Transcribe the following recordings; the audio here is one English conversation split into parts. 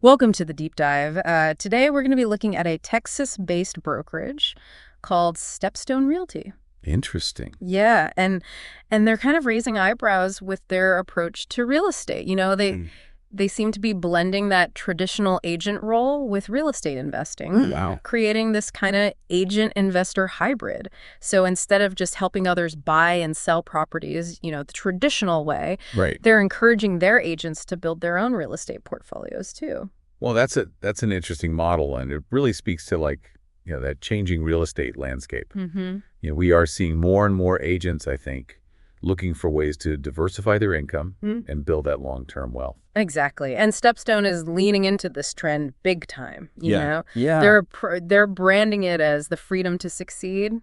Welcome to the deep dive. Today we're going to be looking at a Texas-based brokerage called Stepstone Realty. Interesting. Yeah, and they're kind of raising eyebrows with their approach to real estate. They seem to be blending that traditional agent role with real estate investing, Wow. creating this kind of agent-investor hybrid. So instead of just helping others buy and sell properties, the traditional way, Right. they're encouraging their agents to build their own real estate portfolios too. Well, that's an interesting model, and it really speaks to that changing real estate landscape. Mm-hmm. We are seeing more and more agents, I think, looking for ways to diversify their income and build that long-term wealth. Exactly. And Stepstone is leaning into this trend big time, you know? Yeah. They're branding it as the freedom to succeed.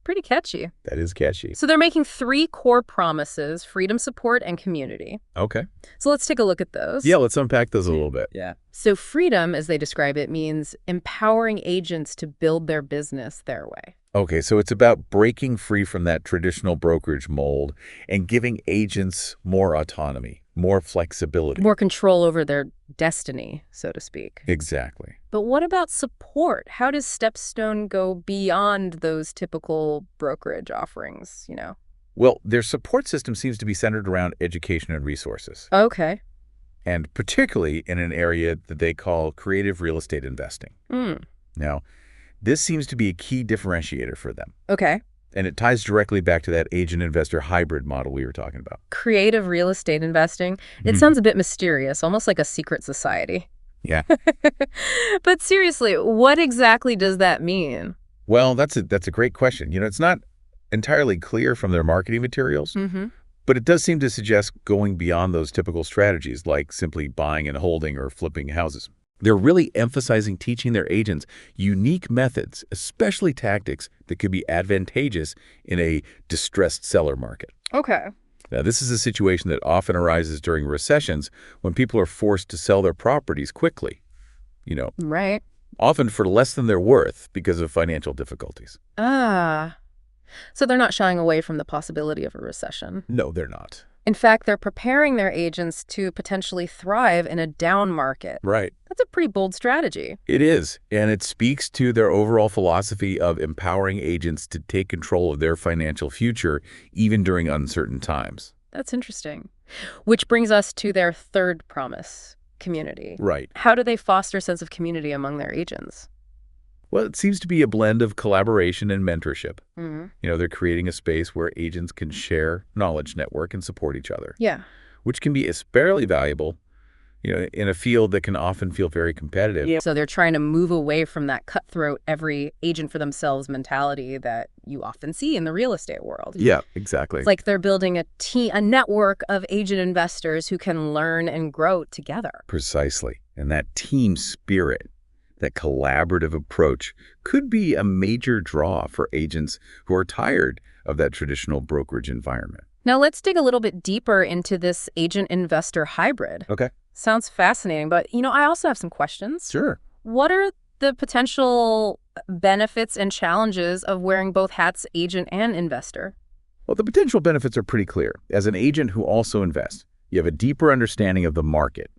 Pretty catchy. That is catchy. So they're making 3 core promises: freedom, support, and community. Okay. So let's take a look at those. Yeah, let's unpack those a little bit. Yeah. So freedom, as they describe it, means empowering agents to build their business their way. Okay, so it's about breaking free from that traditional brokerage mold and giving agents more autonomy, more flexibility. More control over their destiny, so to speak. Exactly. But what about support? How does Stepstone go beyond those typical brokerage offerings, Well, their support system seems to be centered around education and resources, Okay. and particularly in an area that they call creative real estate investing. Now, this seems to be a key differentiator for them, Okay. and it ties directly back to that agent-investor hybrid model we were talking about. Creative real estate investing. It sounds a bit mysterious, almost like a secret society. Yeah. But seriously, what exactly does that mean? Well, that's a great question. It's not entirely clear from their marketing materials, but it does seem to suggest going beyond those typical strategies like simply buying and holding or flipping houses. They're really emphasizing teaching their agents unique methods, especially tactics that could be advantageous in a distressed seller market. Okay. Now, this is a situation that often arises during recessions when people are forced to sell their properties quickly, Right. often for less than they're worth because of financial difficulties. So they're not shying away from the possibility of a recession. No, they're not. In fact, they're preparing their agents to potentially thrive in a down market. Right. That's a pretty bold strategy. It is, and it speaks to their overall philosophy of empowering agents to take control of their financial future even during uncertain times. That's interesting. Which brings us to their third promise: community. Right. How do they foster a sense of community among their agents? Well, it seems to be a blend of collaboration and mentorship. Mm-hmm. They're creating a space where agents can share knowledge, network, and support each other, Yeah. which can be especially valuable, in a field that can often feel very competitive. So they're trying to move away from that cutthroat, every agent for themselves mentality that you often see in the real estate world. Yeah, exactly. It's like they're building a network of agent investors who can learn and grow together. Precisely. And that team spirit, that collaborative approach, could be a major draw for agents who are tired of that traditional brokerage environment. Now let's dig a little bit deeper into this agent-investor hybrid. Okay. Sounds fascinating, but I also have some questions. Sure. What are the potential benefits and challenges of wearing both hats, agent and investor? Well, the potential benefits are pretty clear. As an agent who also invests, you have a deeper understanding of the market,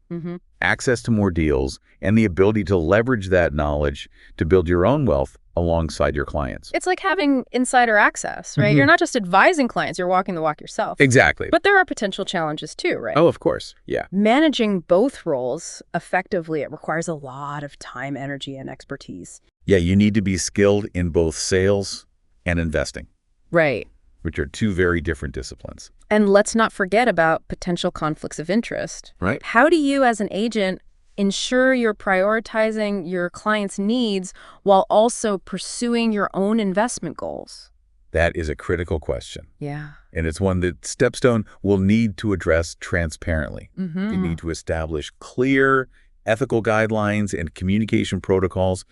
access to more deals, and the ability to leverage that knowledge to build your own wealth alongside your clients. It's like having insider access, right? You're not just advising clients, you're walking the walk yourself. Exactly. But there are potential challenges too, right? Oh, of course. Yeah. Managing both roles effectively, it requires a lot of time, energy, and expertise. Yeah, you need to be skilled in both sales and investing, Right. which are 2 very different disciplines. And let's not forget about potential conflicts of interest. Right. How do you, as an agent, ensure you're prioritizing your client's needs while also pursuing your own investment goals? That is a critical question. Yeah. And it's one that Stepstone will need to address transparently. You need to establish clear ethical guidelines and communication protocols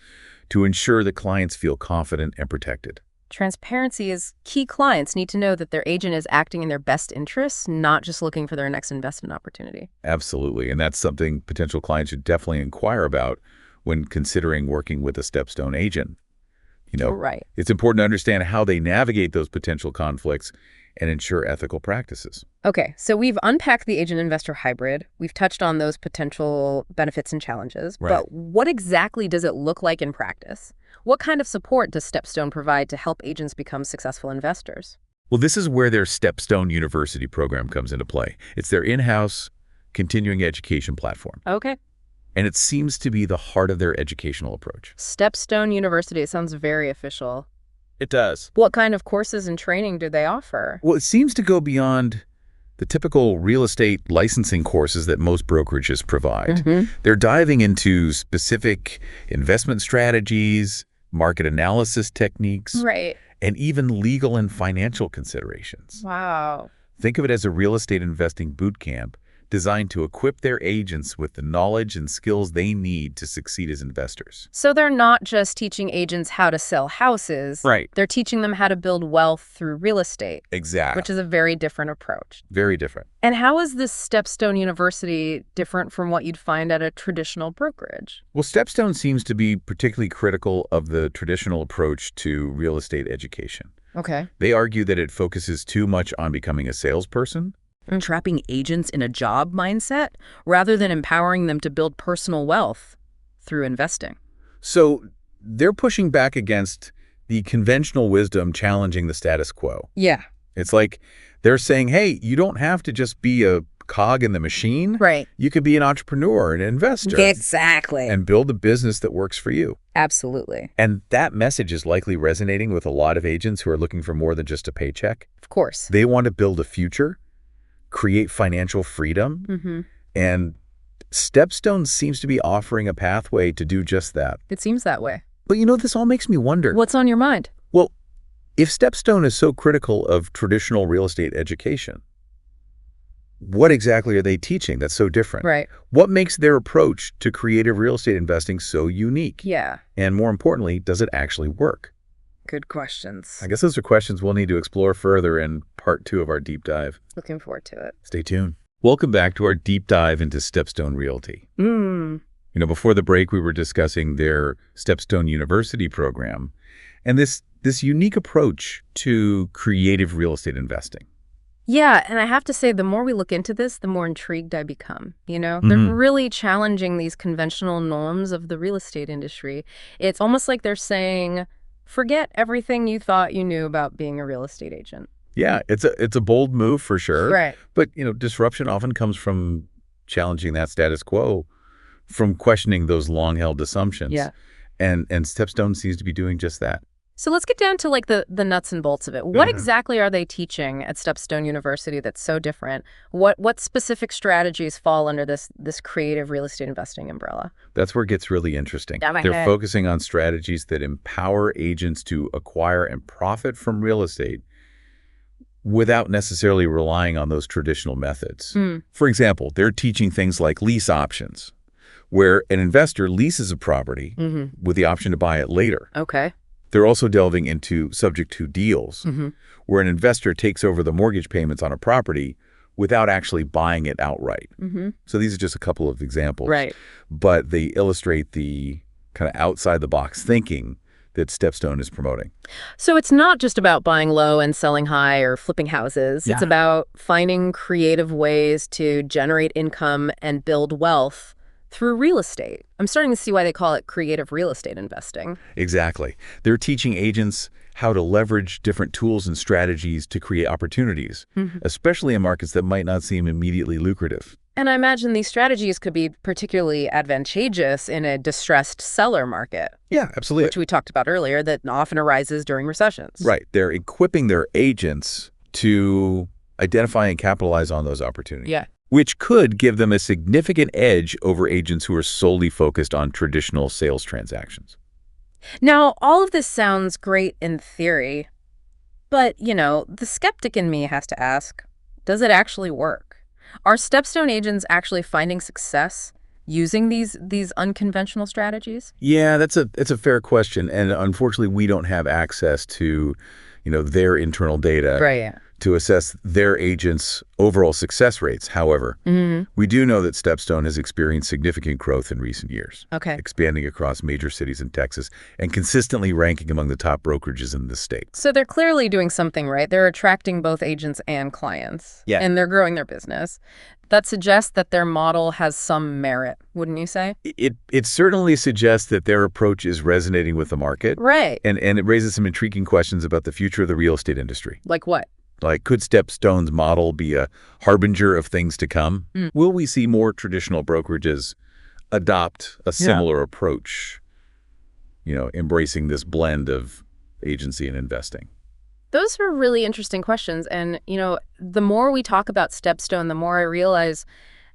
to ensure that clients feel confident and protected. Transparency is key. Clients need to know that their agent is acting in their best interests, not just looking for their next investment opportunity. Absolutely. And that's something potential clients should definitely inquire about when considering working with a Stepstone agent. Right. It's important to understand how they navigate those potential conflicts and ensure ethical practices. Okay, so we've unpacked the agent-investor hybrid. We've touched on those potential benefits and challenges. Right. But what exactly does it look like in practice? What kind of support does Stepstone provide to help agents become successful investors? Well, this is where their Stepstone University program comes into play. It's their in-house continuing education platform. Okay. And it seems to be the heart of their educational approach. Stepstone University, it sounds very official. It does. What kind of courses and training do they offer? Well, it seems to go beyond the typical real estate licensing courses that most brokerages provide. They're diving into specific investment strategies, market analysis techniques, Right. and even legal and financial considerations. Wow. Think of it as a real estate investing boot camp designed to equip their agents with the knowledge and skills they need to succeed as investors. So they're not just teaching agents how to sell houses. Right. They're teaching them how to build wealth through real estate. Exactly. Which is a very different approach. Very different. And how is this Stepstone University different from what you'd find at a traditional brokerage? Well, Stepstone seems to be particularly critical of the traditional approach to real estate education. Okay. They argue that it focuses too much on becoming a salesperson, Trapping agents in a job mindset rather than empowering them to build personal wealth through investing. so they're pushing back against the conventional wisdom challenging the status quo. Yeah. It's like they're saying, hey, you don't have to just be a cog in the machine. Right. You could be an entrepreneur, an investor, Exactly. and build a business that works for you. Absolutely. And that message is likely resonating with a lot of agents who are looking for more than just a paycheck. Of course. They want to build a future, create financial freedom, and Stepstone seems to be offering a pathway to do just that. It seems that way. But this all makes me wonder. What's on your mind? Well, if Stepstone is so critical of traditional real estate education, what exactly are they teaching that's so different? Right. What makes their approach to creative real estate investing so unique? Yeah. And more importantly, does it actually work? Good questions. I guess those are questions we'll need to explore further in part 2 of our deep dive. Looking forward to it. Stay tuned. Welcome back to our deep dive into Stepstone Realty. Before the break, we were discussing their Stepstone University program and this unique approach to creative real estate investing. Yeah, and I have to say, the more we look into this, the more intrigued I become. They're really challenging these conventional norms of the real estate industry. It's almost like they're saying, forget everything you thought you knew about being a real estate agent. Yeah, it's a bold move for sure. Right. But, disruption often comes from challenging that status quo, from questioning those long-held assumptions. Yeah. And Stepstone seems to be doing just that. So let's get down to the nuts and bolts of it. What exactly are they teaching at Stepstone University that's so different? What specific strategies fall under this creative real estate investing umbrella? That's where it gets really interesting. Yeah, They're focusing on strategies that empower agents to acquire and profit from real estate without necessarily relying on those traditional methods. For example, they're teaching things like lease options, where an investor leases a property with the option to buy it later. Okay. They're also delving into subject to deals, where an investor takes over the mortgage payments on a property without actually buying it outright. So these are just a couple of examples. Right. But they illustrate the kind of outside-the-box thinking that Stepstone is promoting. So it's not just about buying low and selling high or flipping houses. Yeah. It's about finding creative ways to generate income and build wealth through real estate. I'm starting to see why they call it creative real estate investing. Exactly. They're teaching agents how to leverage different tools and strategies to create opportunities, especially in markets that might not seem immediately lucrative. And I imagine these strategies could be particularly advantageous in a distressed seller market. Yeah, absolutely. Which we talked about earlier, that often arises during recessions. Right. They're equipping their agents to identify and capitalize on those opportunities. Yeah. Which could give them a significant edge over agents who are solely focused on traditional sales transactions. Now, all of this sounds great in theory, but, the skeptic in me has to ask, does it actually work? Are Stepstone agents actually finding success using these unconventional strategies? Yeah, it's a fair question, and unfortunately, we don't have access to, their internal data to assess their agents' overall success rates. However, we do know that Stepstone has experienced significant growth in recent years, expanding across major cities in Texas and consistently ranking among the top brokerages in the state. So they're clearly doing something right. They're attracting both agents and clients, and they're growing their business. That suggests that their model has some merit, wouldn't you say? It certainly suggests that their approach is resonating with the market. Right. And it raises some intriguing questions about the future of the real estate industry. Like what? Like, could Stepstone's model be a harbinger of things to come? Will we see more traditional brokerages adopt a similar approach, embracing this blend of agency and investing? Those are really interesting questions. And, the more we talk about Stepstone, the more I realize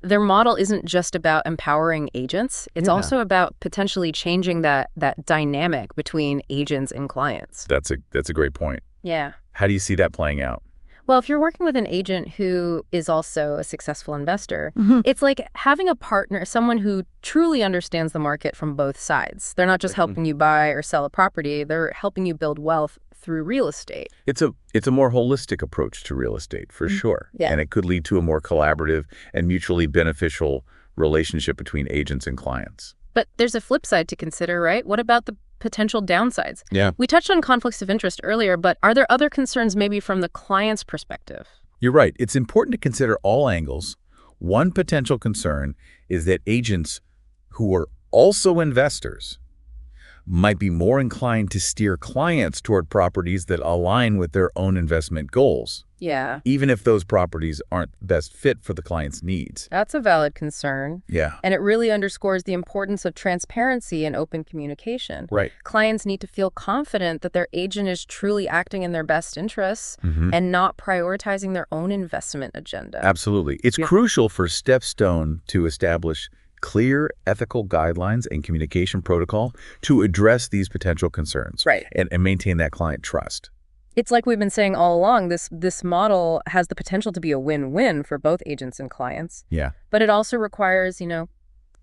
their model isn't just about empowering agents. It's also about potentially changing that dynamic between agents and clients. That's a great point. Yeah. How do you see that playing out? Well, if you're working with an agent who is also a successful investor, it's like having a partner, someone who truly understands the market from both sides. They're not just helping you buy or sell a property. They're helping you build wealth through real estate. It's a more holistic approach to real estate, for sure. Yeah. And it could lead to a more collaborative and mutually beneficial relationship between agents and clients. But there's a flip side to consider, right? What about the potential downsides? Yeah. We touched on conflicts of interest earlier, but are there other concerns maybe from the client's perspective? You're right. It's important to consider all angles. One potential concern is that agents who are also investors might be more inclined to steer clients toward properties that align with their own investment goals. Yeah. Even if those properties aren't best fit for the client's needs. That's a valid concern. Yeah. And it really underscores the importance of transparency and open communication. Right. Clients need to feel confident that their agent is truly acting in their best interests and not prioritizing their own investment agenda. Absolutely. It's crucial for Stepstone to establish clear ethical guidelines and communication protocol to address these potential concerns. Right. And maintain that client trust. It's like we've been saying all along, this model has the potential to be a win-win for both agents and clients. Yeah. But it also requires,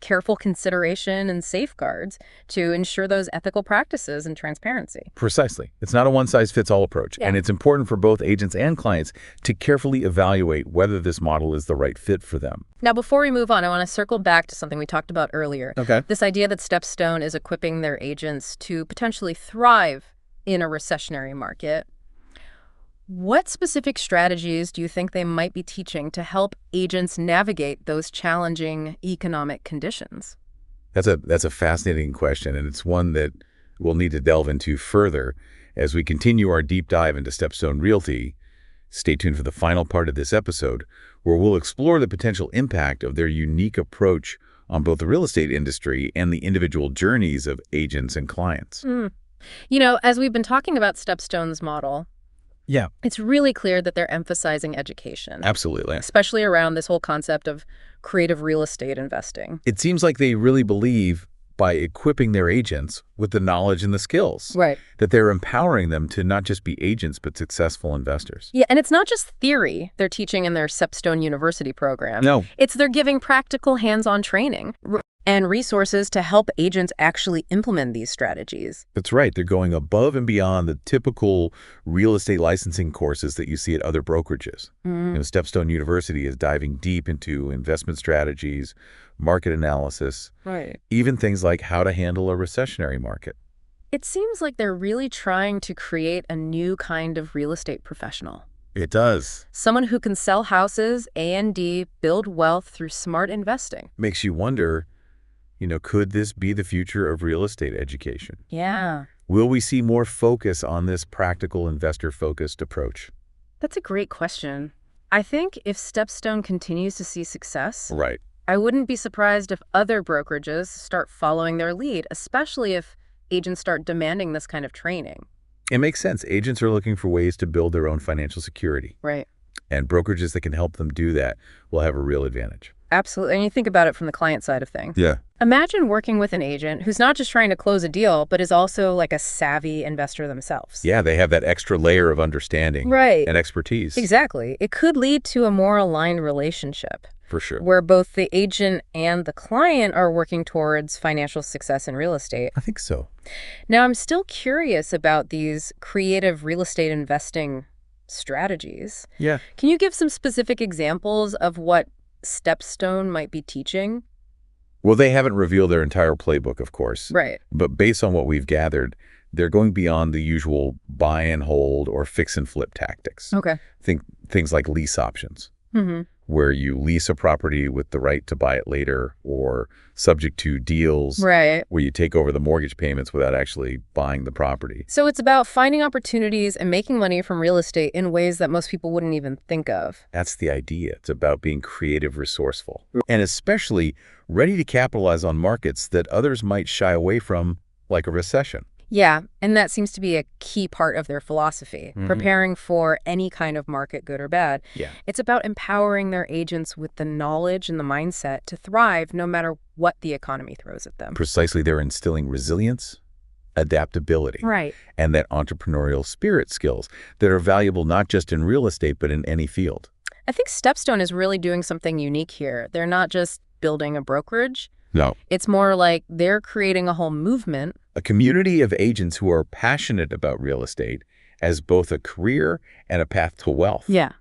careful consideration and safeguards to ensure those ethical practices and transparency. Precisely. It's not a one-size-fits-all approach. Yeah. And it's important for both agents and clients to carefully evaluate whether this model is the right fit for them. Now, before we move on, I want to circle back to something we talked about earlier. Okay. This idea that Stepstone is equipping their agents to potentially thrive in a recessionary market. What specific strategies do you think they might be teaching to help agents navigate those challenging economic conditions? That's a fascinating question, and it's one that we'll need to delve into further as we continue our deep dive into Stepstone Realty. Stay tuned for the final part of this episode, where we'll explore the potential impact of their unique approach on both the real estate industry and the individual journeys of agents and clients. As we've been talking about Stepstone's model, Yeah. it's really clear that they're emphasizing education. Absolutely. Especially around this whole concept of creative real estate investing. It seems like they really believe by equipping their agents with the knowledge and the skills. Right. That they're empowering them to not just be agents, but successful investors. Yeah, and it's not just theory they're teaching in their Stepstone University program. No. It's they're giving practical hands-on training and resources to help agents actually implement these strategies. That's right. They're going above and beyond the typical real estate licensing courses that you see at other brokerages. Stepstone University is diving deep into investment strategies, market analysis, even things like how to handle a recessionary market. It seems like they're really trying to create a new kind of real estate professional. It does. Someone who can sell houses, A&D, build wealth through smart investing. Makes you wonder, could this be the future of real estate education? Yeah. Will we see more focus on this practical investor-focused approach? That's a great question. I think if Stepstone continues to see success, Right. I wouldn't be surprised if other brokerages start following their lead, especially if agents start demanding this kind of training. It makes sense. Agents are looking for ways to build their own financial security. Right. And brokerages that can help them do that will have a real advantage. Absolutely. And you think about it from the client side of things. Yeah. Imagine working with an agent who's not just trying to close a deal, but is also like a savvy investor themselves. Yeah, they have that extra layer of understanding and expertise. Exactly. It could lead to a more aligned relationship. For sure. Where both the agent and the client are working towards financial success in real estate. I think so. Now, I'm still curious about these creative real estate investing strategies. Yeah. Can you give some specific examples of what Stepstone might be teaching? Well, they haven't revealed their entire playbook, of course. Right. But based on what we've gathered, they're going beyond the usual buy and hold or fix and flip tactics. Okay. Think things like lease options, Mm-hmm. where you lease a property with the right to buy it later, or subject to deals Right. where you take over the mortgage payments without actually buying the property. So it's about finding opportunities and making money from real estate in ways that most people wouldn't even think of. That's the idea. It's about being creative, resourceful, and especially ready to capitalize on markets that others might shy away from, like a recession. Yeah, and that seems to be a key part of their philosophy, preparing for any kind of market, good or bad. Yeah. It's about empowering their agents with the knowledge and the mindset to thrive no matter what the economy throws at them. Precisely, they're instilling resilience, adaptability, Right. and that entrepreneurial spirit skills that are valuable not just in real estate, but in any field. I think Stepstone is really doing something unique here. They're not just building a brokerage. No. It's more like they're creating a whole movement. A community of agents who are passionate about real estate as both a career and a path to wealth. Yeah.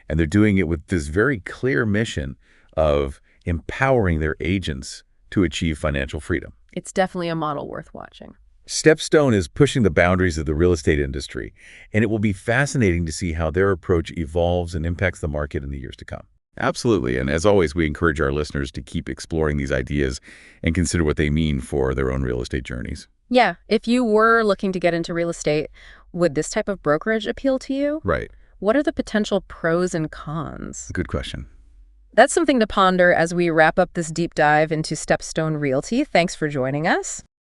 And they're doing it with this very clear mission of empowering their agents to achieve financial freedom. It's definitely a model worth watching. Stepstone is pushing the boundaries of the real estate industry, and it will be fascinating to see how their approach evolves and impacts the market in the years to come. Absolutely. And as always, we encourage our listeners to keep exploring these ideas and consider what they mean for their own real estate journeys. Yeah. If you were looking to get into real estate, would this type of brokerage appeal to you? Right. What are the potential pros and cons? Good question. That's something to ponder as we wrap up this deep dive into Stepstone Realty. Thanks for joining us.